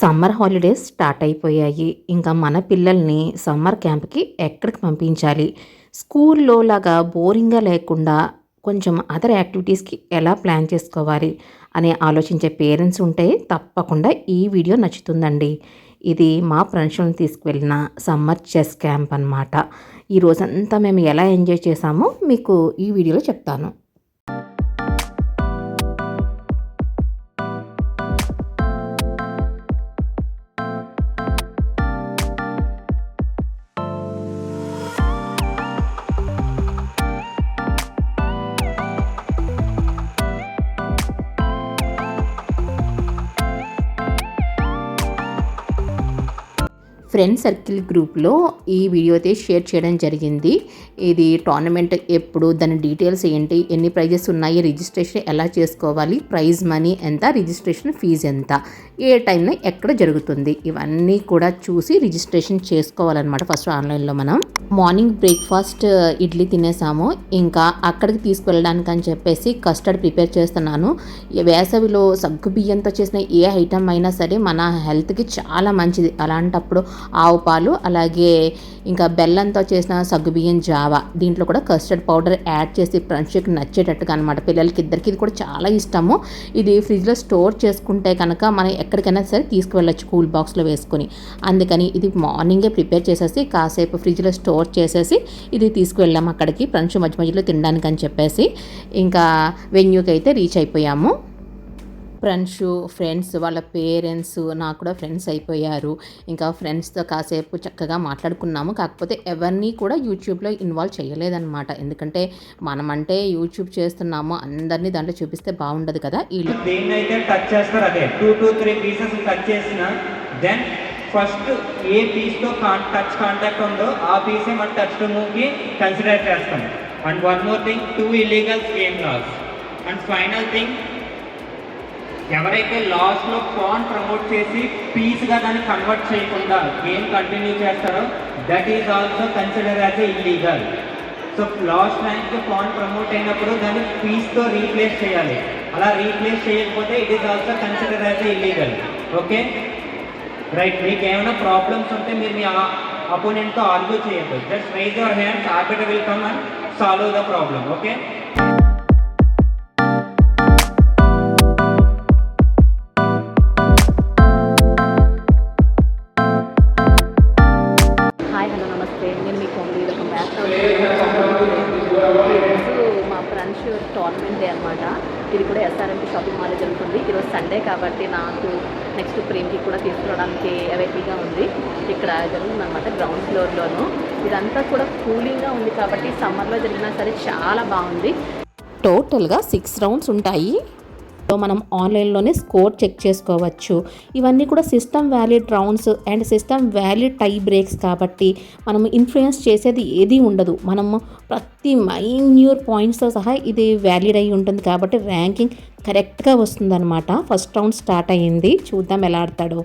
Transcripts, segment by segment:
Summer holidays start అయిపోయాయి. ఇంకా మన పిల్లల్ని సమ్మర్ క్యాంప్‌కి ఎక్కడికి పంపించాలి? స్కూల్‌లో లాగా బోరింగ్‌గా లేకుండా కొంచెం అదర్ యాక్టివిటీస్‌కి ఎలా ప్లాన్ చేసుకోవాలి? అని ఆలోచించే పేరెంట్స్ ఉంటే తప్పకుండా ఈ వీడియో నచ్చుతుందండి. ఇది మా ఫ్రెండ్స్‌ని తీసుకువెళ్ళిన సమ్మర్ చెస్ క్యాంప్ అనమాట. ఈ రోజంతా మేము ఎలా ఎంజాయ్ చేశామో మీకు ఈ వీడియోలో చెప్తాను. ఫ్రెండ్ సర్కిల్ గ్రూప్లో ఈ వీడియో అయితే షేర్ చేయడం జరిగింది. ఇది టోర్నమెంట్ ఎప్పుడు, దాని డీటెయిల్స్ ఏంటి, ఎన్ని ప్రైజెస్ ఉన్నాయి, రిజిస్ట్రేషన్ ఎలా చేసుకోవాలి, ప్రైజ్ మనీ ఎంత, రిజిస్ట్రేషన్ ఫీజు ఎంత, ఏ టైంలో ఎక్కడ జరుగుతుంది, ఇవన్నీ కూడా చూసి రిజిస్ట్రేషన్ చేసుకోవాలన్నమాట. ఫస్ట్ ఆన్లైన్లో మనం మార్నింగ్ బ్రేక్ఫాస్ట్ ఇడ్లీ తినేసాము. ఇంకా అక్కడికి తీసుకువెళ్ళడానికి అని చెప్పేసి కస్టర్డ్ ప్రిపేర్ చేస్తున్నాను. వేసవిలో సగ్గు బియ్యంతో చేసిన ఏ ఐటమ్ అయినా సరే మన హెల్త్కి చాలా మంచిది. అలాంటప్పుడు ఆవు పాలు, అలాగే ఇంకా బెల్లంతో చేసిన సగ్గుబియ్యం జావా, దీంట్లో కూడా కస్టర్డ్ పౌడర్ యాడ్ చేసి ఫ్రెండ్స్కి నచ్చేటట్టుగా అనమాట. పిల్లలకి ఇద్దరికి ఇది కూడా చాలా ఇష్టము. ఇది ఫ్రిడ్జ్లో స్టోర్ చేసుకుంటే కనుక మనం ఎక్కడికైనా సరే తీసుకువెళ్ళచ్చు కూల్ బాక్స్లో వేసుకొని. అందుకని ఇది మార్నింగే ప్రిపేర్ చేసేసి కాసేపు ఫ్రిడ్జ్లో స్టోర్ చేసేసి ఇది తీసుకువెళ్ళాము అక్కడికి ఫ్రెండ్స్ మధ్య మధ్యలో తినడానికి అని చెప్పేసి. ఇంకా వెన్యూకి అయితే రీచ్ అయిపోయాము. ఫ్రెండ్స్ వాళ్ళ పేరెంట్స్ నాకు కూడా ఫ్రెండ్స్ అయిపోయారు. ఇంకా ఫ్రెండ్స్తో కాసేపు చక్కగా మాట్లాడుకున్నాము. కాకపోతే ఎవరిని కూడా యూట్యూబ్లో ఇన్వాల్వ్ చేయలేదన్నమాట. ఎందుకంటే మనమంటే యూట్యూబ్ చేస్తున్నాము, అందరినీ దాంట్లో చూపిస్తే బాగుండదు కదా. వీళ్ళు దేన్నైతే టచ్ చేస్తారు అదే 2 to 3 పీసెస్ టచ్ చేసిన దెన్ ఫస్ట్ ఏ పీస్తో టచ్ కాంటాక్ట్ ఉందో ఆ పీసే మన టచ్ టు మూవ్కి కన్సిడర్ చేస్తాం. And one more thing, 2 illegal game loss. And final thing, ఎవరైతే లాస్ట్లో పాన్ ప్రమోట్ చేసి పీస్గా దాన్ని కన్వర్ట్ చేయకుండా గేమ్ కంటిన్యూ చేస్తారో that is also consider as a illegal. So last rank pawn promote అయినప్పుడు దాన్ని పీస్తో రీప్లేస్ చేయాలి. అలా రీప్లేస్ చేయకపోతే it is also consider as a illegal. Okay right. మీకు ఏమైనా ప్రాబ్లమ్స్ ఉంటే మీరు మీ అపోనెంట్తో ఆర్గ్యూ చేయొద్దు. Just raise your hands, arbiter will come and solve the problem. Okay. మా ఫ్రెండ్స్ టోర్నమెంట్ డే అనమాట. ఇది కూడా ఎస్ఆర్ఎంపీ షాపింగ్ మాల్ జరుగుతుంది. ఈరోజు సండే కాబట్టి నాకు నెక్స్ట్ ప్రేమ్కి కూడా తీసుకురావడానికి అవైలబుల్గా ఉంది. ఇక్కడ జరుగుతుంది అనమాట గ్రౌండ్ ఫ్లోర్లోను. ఇదంతా కూడా కూలింగ్గా ఉంది కాబట్టి సమ్మర్లో జరిగినా సరే చాలా బాగుంది. టోటల్గా 6 రౌండ్స్ ఉంటాయి. మనం ఆన్లైన్లోనే స్కోర్ చెక్ చేసుకోవచ్చు. ఇవన్నీ కూడా system valid rounds and system valid tie breaks కాబట్టి మనం ఇన్ఫ్లుయెన్స్ చేసేది ఏది ఉండదు. మనము ప్రతి మైన్యూర్ పాయింట్స్తో సహా ఇది వ్యాలిడ్ అయి ఉంటుంది కాబట్టి ర్యాంకింగ్ కరెక్ట్గా వస్తుందన్నమాట. ఫస్ట్ రౌండ్ స్టార్ట్ అయ్యింది, చూద్దాం ఎలా ఆడతాడో.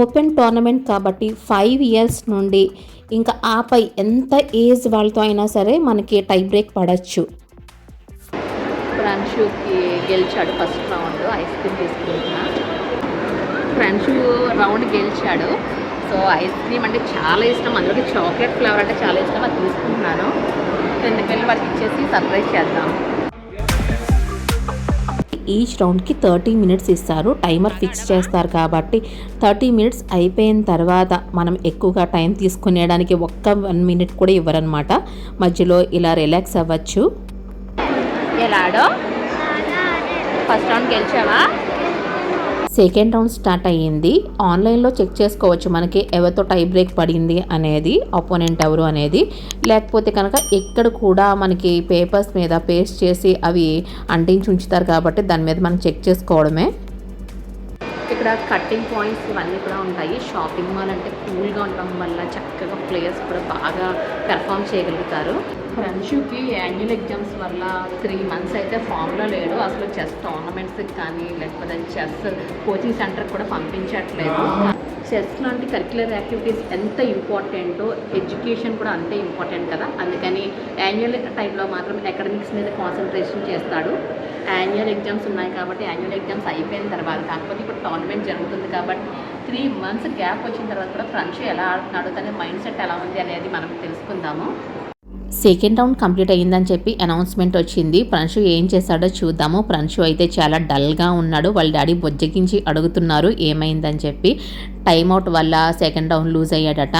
ఓపెన్ టోర్నమెంట్ కాబట్టి 5 years నుండి ఇంకా ఆపై ఎంత ఏజ్ వాళ్ళతో అయినా సరే మనకి టై బ్రేక్ పడవచ్చు. ఫ్రెండ్షుకి గెలిచాడు ఫస్ట్ రౌండ్. ఐస్ క్రీమ్ తీసుకుంటున్నా. ఫ్రెండ్షు రౌండ్ గెలిచాడు. సో ఐస్ క్రీమ్ అంటే చాలా ఇష్టం, అందులోకి చాక్లెట్ ఫ్లేవర్ అంటే చాలా ఇష్టం. అది తీసుకుంటున్నాను. ఎందుకు వెళ్ళి వాడికి ఇచ్చేసి సర్ప్రైజ్ చేద్దాం. ఈచ్ రౌండ్కి 30 minutes ఇస్తారు. టైమర్ ఫిక్స్ చేస్తారు కాబట్టి 30 minutes అయిపోయిన తర్వాత మనం ఎక్కువగా టైం తీసుకునేడానికి ఒక్క 1 minute కూడా ఇవ్వరనమాట. మధ్యలో ఇలా రిలాక్స్ అవ్వచ్చు. ఎలాడో ఫస్ట్ రౌండ్ గెలిచావా? సెకండ్ రౌండ్ స్టార్ట్ అయ్యింది. ఆన్లైన్లో చెక్ చేసుకోవచ్చు మనకి ఎవరితో టై బ్రేక్ పడింది అనేది, అపోనెంట్ ఎవరు అనేది. లేకపోతే కనుక ఇక్కడ కూడా మనకి పేపర్స్ మీద పేస్ట్ చేసి అవి అంటించి ఉంచుతారు కాబట్టి దాని మీద మనం చెక్ చేసుకోవడమే. ఇక్కడ కట్టింగ్ పాయింట్స్ ఇవన్నీ కూడా ఉంటాయి. షాపింగ్ మాల్ అంటే కూల్గా ఉండడం వల్ల చక్కగా ప్లేయర్స్ కూడా బాగా పెర్ఫామ్ చేయగలుగుతారు. ఫ్రెండ్షిప్కి యాన్యువల్ ఎగ్జామ్స్ వల్ల 3 months అయితే ఫామ్లో లేడు. అసలు చెస్ టోర్నమెంట్స్కి కానీ లేకపోతే చెస్ కోచింగ్ సెంటర్కి కూడా పంపించట్లేదు. చెస్ లాంటి కరిక్యులర్ యాక్టివిటీస్ ఎంత ఇంపార్టెంటో ఎడ్యుకేషన్ కూడా అంతే ఇంపార్టెంట్ కదా. అందుకని యాన్యువల్ టైంలో మాత్రం అకాడమిక్స్ మీద కాన్సన్ట్రేషన్ చేస్తాడు. యాన్యువల్ ఎగ్జామ్స్ ఉన్నాయి కాబట్టి యాన్యువల్ ఎగ్జామ్స్ అయిపోయిన తర్వాత, కాకపోతే ఇప్పుడు టోర్నమెంట్ జరుగుతుంది కాబట్టి 3 months గ్యాప్ వచ్చిన తర్వాత కూడా ప్రణశు ఎలా ఆడుతున్నాడు, తన మైండ్ సెట్ ఎలా ఉంది అనేది మనం తెలుసుకుందాము. సెకండ్ రౌండ్ కంప్లీట్ అయ్యిందని చెప్పి అనౌన్స్మెంట్ వచ్చింది. ప్రణశు ఏం చేశాడో చూద్దాము. ప్రణశు అయితే చాలా డల్గా ఉన్నాడు. వాళ్ళ డాడీ బొజ్జగించి అడుగుతున్నారు ఏమైందని చెప్పి. టైమ్అవుట్ వల్ల సెకండ్ రౌండ్ లూజ్ అయ్యాడట.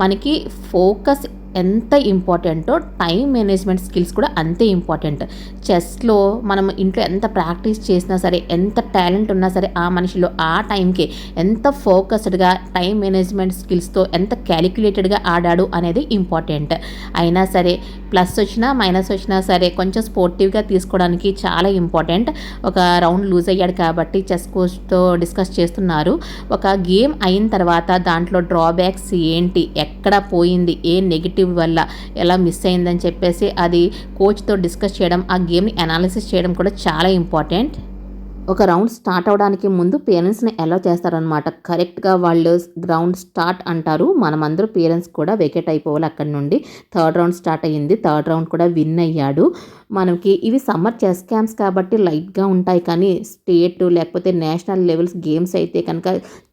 మనకి ఫోకస్ ఎంత ఇంపార్టెంటో టైం మేనేజ్మెంట్ స్కిల్స్ కూడా అంతే ఇంపార్టెంట్. చెస్లో మనం ఇంట్లో ఎంత ప్రాక్టీస్ చేసినా సరే, ఎంత టాలెంట్ ఉన్నా సరే, ఆ మనిషిలో ఆ టైంకి ఎంత ఫోకస్డ్గా టైం మేనేజ్మెంట్ స్కిల్స్తో ఎంత క్యాలిక్యులేటెడ్గా ఆడాడు అనేది ఇంపార్టెంట్. అయినా సరే ప్లస్ వచ్చినా మైనస్ వచ్చినా సరే కొంచెం స్పోర్టివ్గా తీసుకోవడానికి చాలా ఇంపార్టెంట్. ఒక రౌండ్ లూజ్ అయ్యాడు కాబట్టి చెస్ కోచ్తో డిస్కస్ చేస్తున్నారు. ఒక గేమ్ అయిన తర్వాత దాంట్లో డ్రాబ్యాక్స్ ఏంటి, ఎక్కడ పోయింది, ఏ నెగిటివ్ వల్ల ఎలా మిస్ అయిందని చెప్పేసి అది కోచ్తో డిస్కస్ చేయడం, ఆ గేమ్ని అనాలిసిస్ చేయడం కూడా చాలా ఇంపార్టెంట్. ఒక రౌండ్ స్టార్ట్ అవడానికి ముందు పేరెంట్స్ని అలౌ చేస్తారనమాట. కరెక్ట్గా వాళ్ళు రౌండ్ స్టార్ట్ అంటారు. మనమందరూ పేరెంట్స్ కూడా వెకెట్ అయిపోవాలి అక్కడి నుండి. థర్డ్ రౌండ్ స్టార్ట్ అయ్యింది. థర్డ్ రౌండ్ కూడా విన్ అయ్యాడు. మనకి ఇవి సమ్మర్ చెస్ క్యాంప్స్ కాబట్టి లైట్గా ఉంటాయి, కానీ స్టేట్ లేకపోతే నేషనల్ లెవెల్స్ గేమ్స్ అయితే కనుక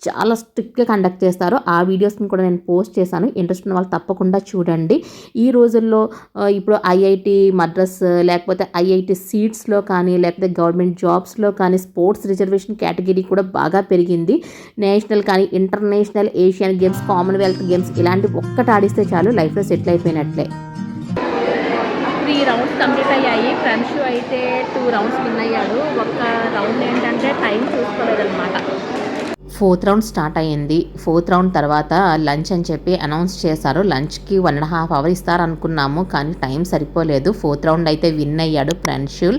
చాలా స్ట్రిక్ట్గా కండక్ట్ చేస్తారు. ఆ వీడియోస్ని కూడా నేను పోస్ట్ చేశాను. ఇంట్రెస్ట్ ఉన్న వాళ్ళు తప్పకుండా చూడండి. ఈ రోజుల్లో ఇప్పుడు ఐఐటి మద్రాస్ లేకపోతే ఐఐటి సీట్స్లో కానీ లేకపోతే గవర్నమెంట్ జాబ్స్లో కానీ స్పోర్ట్స్ రిజర్వేషన్ కేటగిరీ కూడా బాగా పెరిగింది. నేషనల్ కానీ international Asian games, Commonwealth games ఇలాంటి ఒక్కటి ఆడిస్తే చాలు లైఫ్లో సెటిల్ అయిపోయినట్లే. 3 rounds కంప్లీట్ అయ్యాయి. ప్రణశు అయితే 2 rounds విన్ అయ్యాడు. ఒక్క రౌండ్ ఏంటంటే టైం చూసుకోలేదన్నమాట. 4th రౌండ్ స్టార్ట్ అయ్యింది. 4th రౌండ్ తర్వాత లంచ్ అని చెప్పి అనౌన్స్ చేశారు. లంచ్కి 1.5 hours ఇస్తారనుకున్నాము, కానీ టైం సరిపోలేదు. 4th రౌండ్ అయితే విన్ అయ్యాడు ప్రణశుల్.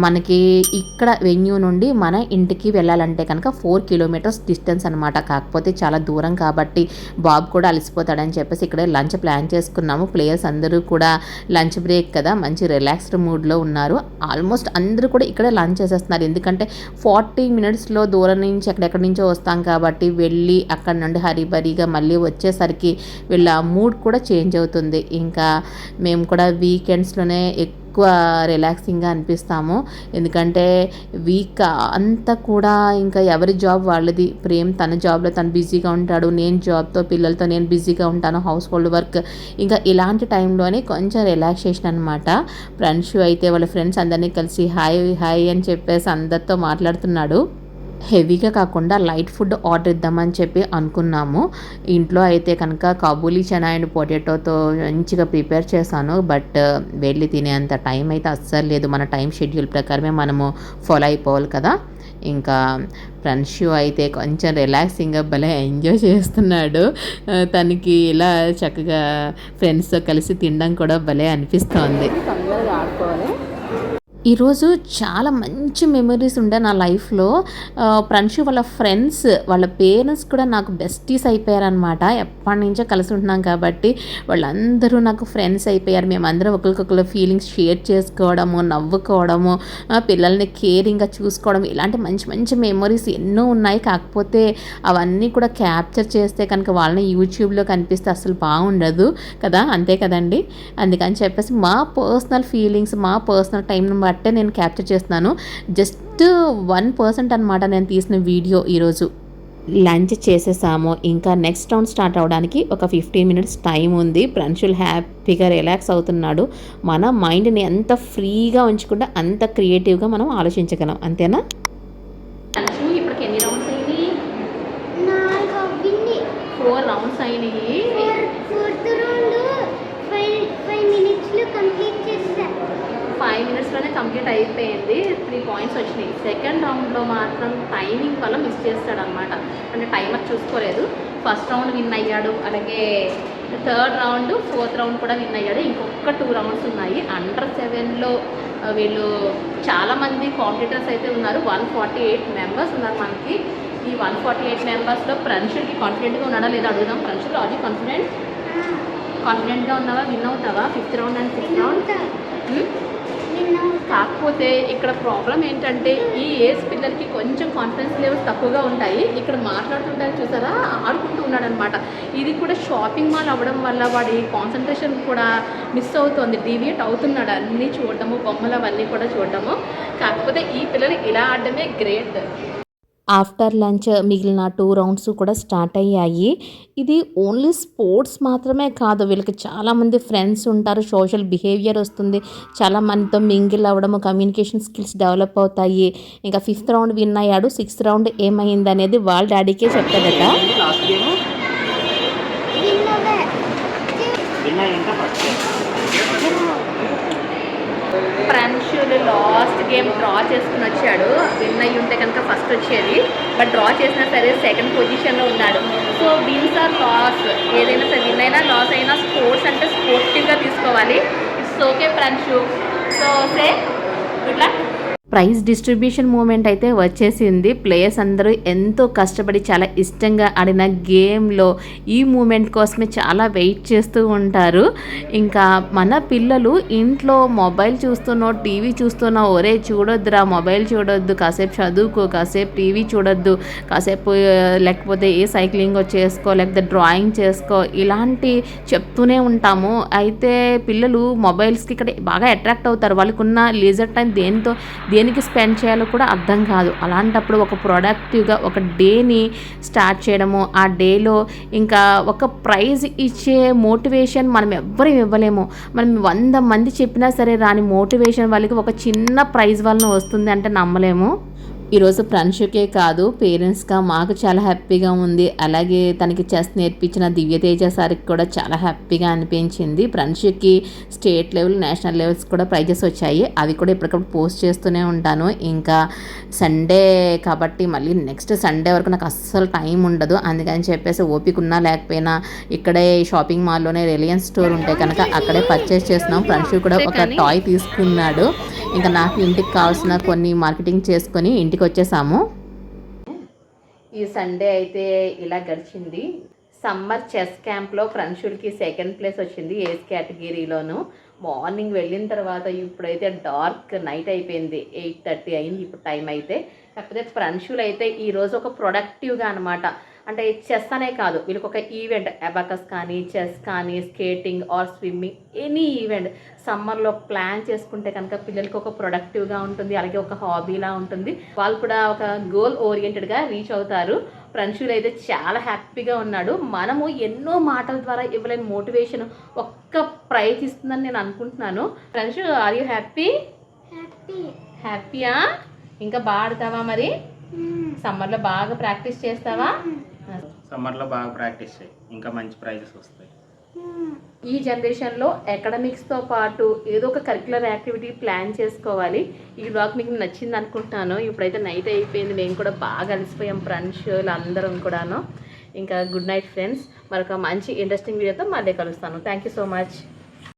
మనకి ఇక్కడ వెన్యూ నుండి మన ఇంటికి వెళ్ళాలంటే కనుక 4 kilometers డిస్టెన్స్ అనమాట. కాకపోతే చాలా దూరం కాబట్టి బాబు కూడా అలసిపోతాడని చెప్పేసి ఇక్కడే లంచ్ ప్లాన్ చేసుకున్నాము. ప్లేయర్స్ అందరూ కూడా లంచ్ బ్రేక్ కదా, మంచి రిలాక్స్డ్ మూడ్లో ఉన్నారు. ఆల్మోస్ట్ అందరూ కూడా ఇక్కడే లంచ్ చేసేస్తున్నారు. ఎందుకంటే 40 minutesలో దూరం నుంచి ఎక్కడెక్కడి నుంచో వస్తాం కాబట్టి వెళ్ళి అక్కడ నుండి హరిబరిగా మళ్ళీ వచ్చేసరికి వీళ్ళ మూడ్ కూడా చేంజ్ అవుతుంది. ఇంకా మేము కూడా వీకెండ్స్లోనే ఎక్కువ రిలాక్సింగ్గా అనిపిస్తాము. ఎందుకంటే వీక్ అంతా కూడా ఇంకా ఎవరి జాబ్ వాళ్ళది. ప్రేమ్ తన జాబ్లో తను బిజీగా ఉంటాడు, నేను జాబ్తో పిల్లలతో నేను బిజీగా ఉంటాను, హౌస్ హోల్డ్ వర్క్. ఇంకా ఇలాంటి టైంలోనే కొంచెం రిలాక్సేషన్ అనమాట. ప్రణశు అయితే వాళ్ళ ఫ్రెండ్స్ అందరినీ కలిసి హాయ్ హాయ్ అని చెప్పేసి అందరితో మాట్లాడుతున్నాడు. హెవీగా కాకుండా లైట్ ఫుడ్ ఆర్డర్ ఇద్దామని చెప్పి అనుకున్నాము. ఇంట్లో అయితే కనుక కాబూలీ చనా అండ్ పొటాటోతో మంచిగా ప్రిపేర్ చేశాను. బట్ వెళ్ళి తినేంత టైం అయితే అస్సలు లేదు. మన టైం షెడ్యూల్ ప్రకారమే మనము ఫాలో అయిపోవాలి కదా. ఇంకా ప్రణశు అయితే కొంచెం రిలాక్సింగ్గా భలే ఎంజాయ్ చేస్తున్నాడు. తనకి ఇలా చక్కగా ఫ్రెండ్స్తో కలిసి తినడం కూడా భలే అనిపిస్తోంది. తొందరగా ఆడుకోవాలి. ఈరోజు చాలా మంచి మెమరీస్ ఉండే నా లైఫ్లో. ప్రణశు వాళ్ళ ఫ్రెండ్స్, వాళ్ళ పేరెంట్స్ కూడా నాకు బెస్టీస్ అయిపోయారనమాట. ఎప్పటి నుంచో కలిసి ఉంటున్నాం కాబట్టి వాళ్ళందరూ నాకు ఫ్రెండ్స్ అయిపోయారు. మేమందరం ఒకరికొకరు ఫీలింగ్స్ షేర్ చేసుకోవడము, నవ్వుకోవడము, పిల్లల్ని కేరింగ్గా చూసుకోవడం, ఇలాంటి మంచి మంచి మెమరీస్ ఎన్నో ఉన్నాయి. కాకపోతే అవన్నీ కూడా క్యాప్చర్ చేస్తే కనుక వాళ్ళని యూట్యూబ్లో కనిపిస్తే అసలు బాగుండదు కదా, అంతే కదండి. అందుకని చెప్పేసి మా పర్సనల్ ఫీలింగ్స్, మా పర్సనల్ టైంని బట్టే నేను క్యాప్చర్ చేస్తున్నాను. జస్ట్ 1% అనమాట నేను తీసిన వీడియో. ఈరోజు లంచ్ చేసేసాము. ఇంకా నెక్స్ట్ రౌండ్ స్టార్ట్ అవడానికి ఒక 15 minutes టైం ఉంది. ప్రణశుల్ హ్యాపీగా రిలాక్స్ అవుతున్నాడు. మన మైండ్ని ఎంత ఫ్రీగా ఉంచుకుంటే అంత క్రియేటివ్గా మనం ఆలోచించగలం, అంతేనా? ఇప్పటికి ఎన్ని రౌండ్స్ అయినాయి? 4 rounds అయినాయి. 4th రౌండ్ 5 minutesలో కంప్లీట్ చేసా. 5 minutesలోనే కంప్లీట్ అయిపోయింది. 3 points వచ్చినాయి. సెకండ్ రౌండ్లో మాత్రం టైమింగ్ వల్ల మిస్ చేస్తాడనమాట. అంటే టైమర్ చూసుకోలేదు. ఫస్ట్ రౌండ్ విన్ అయ్యాడు, అలాగే 3rd round 4th round కూడా విన్ అయ్యాడు. ఇంకొక 2 rounds ఉన్నాయి. Under 7లో వీళ్ళు చాలామంది కాంపిటీటర్స్ అయితే ఉన్నారు. 148 members ఉన్నారు మనకి. ఈ 148 members ప్రణశుల్కి కాన్ఫిడెంట్గా ఉన్నాడా లేదా అడుగుదాం. ప్రణశుల్, ఆర్ యూ కాన్ఫిడెంట్గా ఉన్నావా? విన్ అవుతావా 5th round and 6th round? Win అవుతాం. కాకపోతే ఇక్కడ ప్రాబ్లం ఏంటంటే ఈ ఏజ్ పిల్లలకి కొంచెం కాన్ఫిడెన్స్ లెవెల్స్ తక్కువగా ఉంటాయి. ఇక్కడ మాట్లాడుతుంటారు చూసారా, ఆడుకుంటూ ఉన్నాడు అనమాట. ఇది కూడా షాపింగ్ మాల్ అవ్వడం వల్ల వాడి కాన్సన్ట్రేషన్ కూడా మిస్ అవుతుంది, డీవియేట్ అవుతున్నాడు. అన్నీ చూడటము, బొమ్మలు అవన్నీ కూడా చూడటము. కాకపోతే ఈ పిల్లలు ఇలా ఆడడమే గ్రేట్. ఆఫ్టర్ లంచ్ మిగిలిన 2 రౌండ్స్ కూడా స్టార్ట్ అయ్యాయి. ఇది ఓన్లీ స్పోర్ట్స్ మాత్రమే కాదు, వీళ్ళకి చాలామంది ఫ్రెండ్స్ ఉంటారు, సోషల్ బిహేవియర్ వస్తుంది, చాలా మందితో మింగిల్ అవ్వడము, కమ్యూనికేషన్ స్కిల్స్ డెవలప్ అవుతాయి. ఇంకా 5th రౌండ్ విన్ అయ్యాడు. 6th రౌండ్ ఏమైంది అనేది వాళ్ళ డాడీకే చెప్తాడట. లాస్ట్ గేమ్ విన్ అవే. విన్ అయ్యింట ఫస్ట్ ఫ్రెండ్షులు లాస్ట్ గేమ్ డ్రా చేసుకుని వచ్చాడు. విన్ అయ్యి ఉంటే కనుక ఫస్ట్ వచ్చేది, బట్ డ్రా చేసినా సరే సెకండ్ పొజిషన్లో ఉన్నాడు. సో విన్స్ ఆర్ లాస్, ఏదైనా సరే విన్ అయినా లాస్ అయినా స్పోర్ట్స్ అంటే స్పోర్టివ్గా తీసుకోవాలి. It's okay friends. So say good luck. Prize distribution moment అయితే వచ్చేసింది. ప్లేయర్స్ అందరూ ఎంతో కష్టపడి చాలా ఇష్టంగా ఆడిన గేమ్లో ఈ మూమెంట్ కోసమే చాలా వెయిట్ చేస్తూ ఉంటారు. ఇంకా మన పిల్లలు ఇంట్లో మొబైల్ చూస్తున్నో టీవీ చూస్తున్నో, ఒరే చూడొద్దురా మొబైల్ చూడొద్దు, కాసేపు చదువుకో, కాసేపు టీవీ చూడొద్దు, కాసేపు లేకపోతే ఏ సైక్లింగ్ చేసుకో, లేకపోతే డ్రాయింగ్ చేసుకో, ఇలాంటి చెప్తూనే ఉంటాము. అయితే పిల్లలు మొబైల్స్కి ఇక్కడ బాగా అట్రాక్ట్ అవుతారు. వాళ్ళకున్న లీజర్ టైం దేనికి స్పెండ్ చేయాలో కూడా అర్థం కాదు. అలాంటప్పుడు ఒక ప్రొడక్టివ్గా ఒక డేని స్టార్ట్ చేయడము, ఆ డేలో ఇంకా ఒక ప్రైజ్ ఇచ్చే మోటివేషన్ మనం ఎవ్వరూ ఇవ్వలేము. మనం 100 మంది చెప్పినా సరే రాని మోటివేషన్ వాళ్ళకి ఒక చిన్న ప్రైజ్ వలన వస్తుంది అంటే నమ్మలేము. ఈరోజు ఫ్రెండ్షిప్కే కాదు, పేరెంట్స్గా మాకు చాలా హ్యాపీగా ఉంది. అలాగే తనకి చెస్ నేర్పించిన దివ్యతేజ సార్కి కూడా చాలా హ్యాపీగా అనిపించింది. ఫ్రెండ్షిప్కి స్టేట్ లెవెల్, నేషనల్ లెవెల్స్ కూడా ప్రైజెస్ వచ్చాయి. అవి కూడా ఇప్పటికప్పుడు పోస్ట్ చేస్తూనే ఉంటాను. ఇంకా సండే కాబట్టి మళ్ళీ నెక్స్ట్ సండే వరకు నాకు అస్సలు టైం ఉండదు. అందుకని చెప్పేసి ఓపిక ఉన్నా లేకపోయినా ఇక్కడే షాపింగ్ మాల్లోనే రిలయన్స్ స్టోర్ ఉంటే కనుక అక్కడే పర్చేస్ చేస్తున్నాం. ఫ్రెండ్షిప్ కూడా ఒక టాయ్ తీసుకున్నాడు. ఇంకా నాకు ఇంటికి కావాల్సిన కొన్ని మార్కెటింగ్ చేసుకొని ఇంటికి వచ్చేసాము. ఈ సండే అయితే ఇలా గడిచింది. సమ్మర్ చెస్ క్యాంప్లో ఫ్రెండ్షుల్కి 2nd ప్లేస్ వచ్చింది ఏజ్ కేటగిరీలోను. మార్నింగ్ వెళ్ళిన తర్వాత ఇప్పుడైతే డార్క్ నైట్ అయిపోయింది, 8:30 అయింది ఇప్పుడు టైం అయితే. కాకపోతే ఫ్రెండ్షులు అయితే ఈరోజు ఒక ప్రొడక్టివ్గా అనమాట. అంటే చెస్ అనే కాదు, వీళ్ళకి ఒక ఈవెంట్, అబాకస్ కానీ, చెస్ కానీ, skating or swimming, any event సమ్మర్లో ప్లాన్ చేసుకుంటే కనుక పిల్లలకి ఒక ప్రొడక్టివ్గా ఉంటుంది, అలాగే ఒక హాబీలా ఉంటుంది. వాళ్ళు కూడా ఒక గోల్ ఓరియంటెడ్గా రీచ్ అవుతారు. ఫ్రెండ్షులు అయితే చాలా హ్యాపీగా ఉన్నాడు. మనము ఎన్నో మాటల ద్వారా ఇవ్వలేని మోటివేషన్ ఒక్క ప్రైజ్ ఇస్తుందని నేను అనుకుంటున్నాను. ఫ్రెండ్షు, ఆర్ యూ హ్యాపీ? హ్యాపీయా? ఇంకా బాగా ఆడతావా మరి? సమ్మర్లో బాగా ప్రాక్టీస్ చేస్తావా? సమ్మర్లో బాగా ప్రాక్టీస్ చేయి, ఇంకా మంచి ప్రైజెస్ వస్తాయి. ఈ జనరేషన్లో అకాడమిక్స్తో పాటు ఏదో ఒక కరిక్యులర్ యాక్టివిటీ ప్లాన్ చేసుకోవాలి. ఈ బ్లాగ్ మీకు నచ్చింది అనుకుంటున్నాను. ఇప్పుడైతే నైట్ అయిపోయింది, మేము కూడా బాగా అలసిపోయాం ఫ్రెండ్స్ అందరం కూడాను. ఇంకా గుడ్ నైట్ ఫ్రెండ్స్. మరొక మంచి ఇంట్రెస్టింగ్ వీడియోతో మళ్ళీ కలుస్తాను. Thank you so much.